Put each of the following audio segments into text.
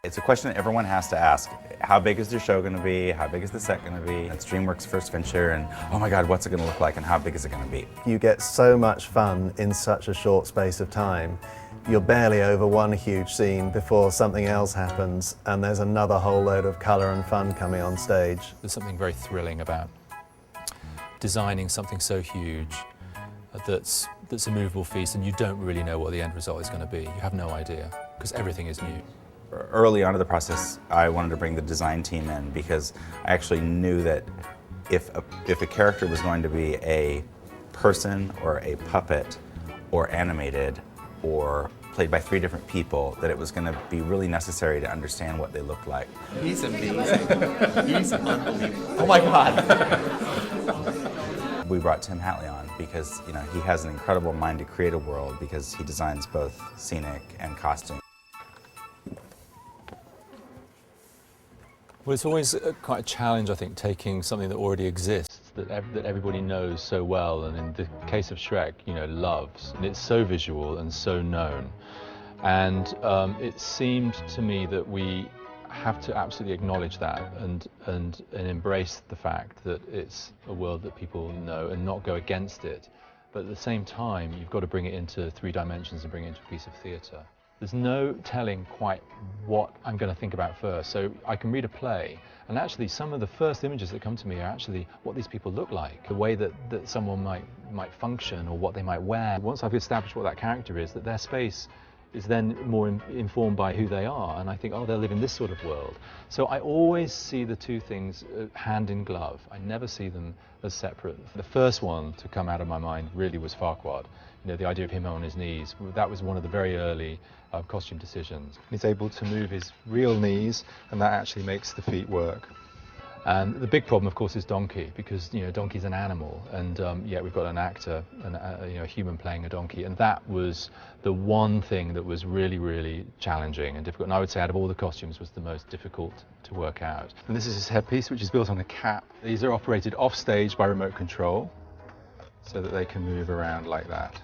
It's a question that everyone has to ask. How big is their show going to be? How big is the set going to be? It's DreamWorks' first venture, and oh my God, what's it going to look like, and how big is it going to be? You get so much fun in such a short space of time. You're barely over one huge scene before something else happens, and there's another whole load of colour and fun coming on stage. There's something very thrilling about designing something so huge that's a movable feast, and you don't really know what the end result is going to be. You have no idea, because everything is new. Early on in the process, I wanted to bring the design team in because I actually knew that if a character was going to be a person or a puppet or animated or played by 3 different people, that it was going to be really necessary to understand what they looked like. He's amazing. He's unbelievable. Oh my God. We brought Tim Hatley on because he has an incredible mind to create a world because he designs both scenic and costume. Well, it's always quite a challenge, I think, taking something that already exists, that everybody knows so well, and in the case of Shrek, loves. And it's so visual and so known. And it seemed to me that we have to absolutely acknowledge that and embrace the fact that it's a world that people know and not go against it. But at the same time, you've got to bring it into 3 dimensions and bring it into a piece of theatre. There's no telling quite what I'm going to think about first. So I can read a play, and actually some of the first images that come to me are actually what these people look like, the way that someone might function or what they might wear. Once I've established what that character is, that their space is then more informed by who they are, and I think, oh, they'll live in this sort of world. So I always see the 2 things hand in glove. I never see them as separate. The first one to come out of my mind really was Farquaad. The idea of him on his knees. That was one of the very early costume decisions. He's able to move his real knees, and that actually makes the feet work. And the big problem, of course, is donkey, because donkey's an animal, and yet we've got an actor, a human playing a donkey, and that was the one thing that was really, really challenging and difficult. And I would say, out of all the costumes, was the most difficult to work out. And this is his headpiece, which is built on a cap. These are operated off stage by remote control, so that they can move around like that.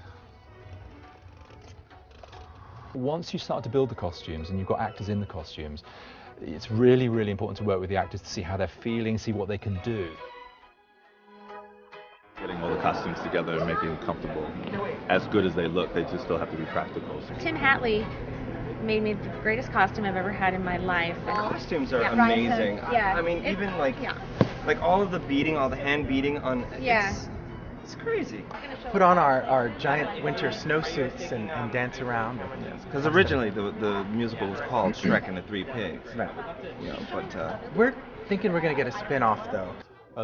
Once you start to build the costumes and you've got actors in the costumes, it's really, really important to work with the actors to see how they're feeling, see what they can do. Getting all the costumes together and making them comfortable. As good as they look, they just still have to be practical. Tim Hatley made me the greatest costume I've ever had in my life. The costumes are amazing. Yeah. I mean, even like all of the beading, all the hand beading on. Yeah. It's crazy. Put on our giant winter snowsuits and dance around. Because originally the musical was called Shrek and the 3 Pigs. Right. But we're thinking we're going to get a spin-off, though.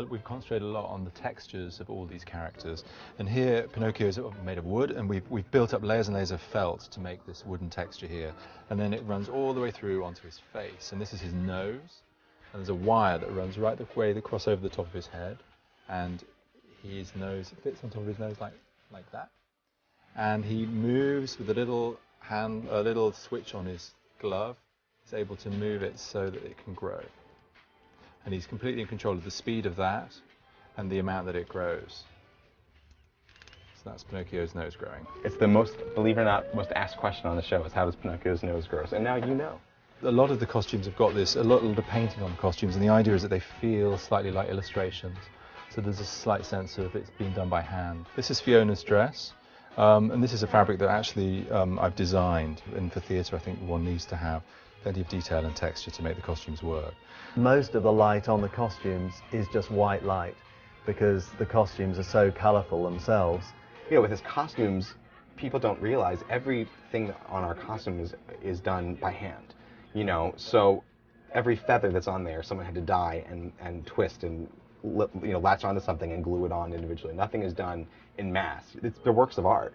We've concentrated a lot on the textures of all these characters. And here, Pinocchio is made of wood, and we've built up layers and layers of felt to make this wooden texture here. And then it runs all the way through onto his face. And this is his nose. And there's a wire that runs right the way across over the top of his head. And his nose fits on top of his nose like that, and he moves with a little switch on his glove. He's able to move it so that it can grow, and he's completely in control of the speed of that and the amount that it grows. So that's Pinocchio's nose growing. It's the most, believe it or not, most asked question on the show is how does Pinocchio's nose grow? And now you know. A lot of the costumes have got this, a lot of the painting on the costumes, and the idea is that they feel slightly like illustrations. So there's a slight sense of it's being done by hand. This is Fiona's dress, and this is a fabric that actually I've designed, and for theatre I think one needs to have plenty of detail and texture to make the costumes work. Most of the light on the costumes is just white light because the costumes are so colourful themselves. With his costumes, people don't realize everything on our costumes is done by hand. So every feather that's on there, someone had to dye and twist and latch onto something and glue it on individually. Nothing is done in mass. They're works of art.